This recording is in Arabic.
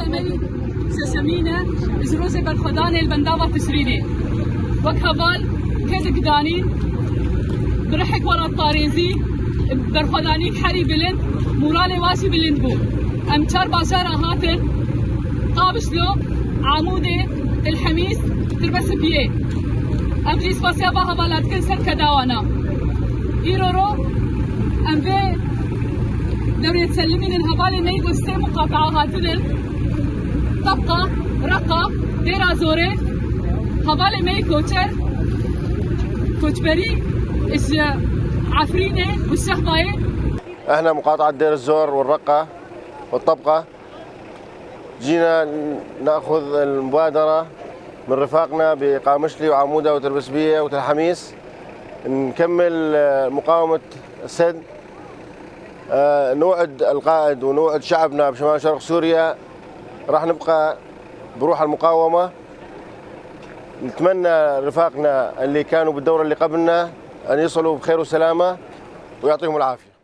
مي سسمينة زروزة بالخدان البندابة تسريني وكهبال كذا قدانين برحك ورا الطاريزي برخدانيك حري بلند مورالي واسي بلند بو أمشار باشارة هاتن قابشلو عمودي الحميس تربس بيه أمجيس باسيابا هبالات كنسر كداوانا إيرورو أمبي دوري تسلمين الهبالي نيجو ستي مقاطعة هاتن طبقة رقة ديرا زوري هبالي مي كوتشر كوتشبري إيش عفرينة والشهباية. احنا مقاطعة دير الزور والرقة والطبقة جينا ناخذ المبادرة من رفاقنا بقامشلي وعمودة وتربسبية وتلحميس نكمل مقاومة السد. نوعد القائد ونوعد شعبنا بشمال شرق سوريا راح نبقى بروح المقاومة. نتمنى رفاقنا اللي كانوا بالدورة اللي قبلنا أن يصلوا بخير وسلامة ويعطيهم العافية.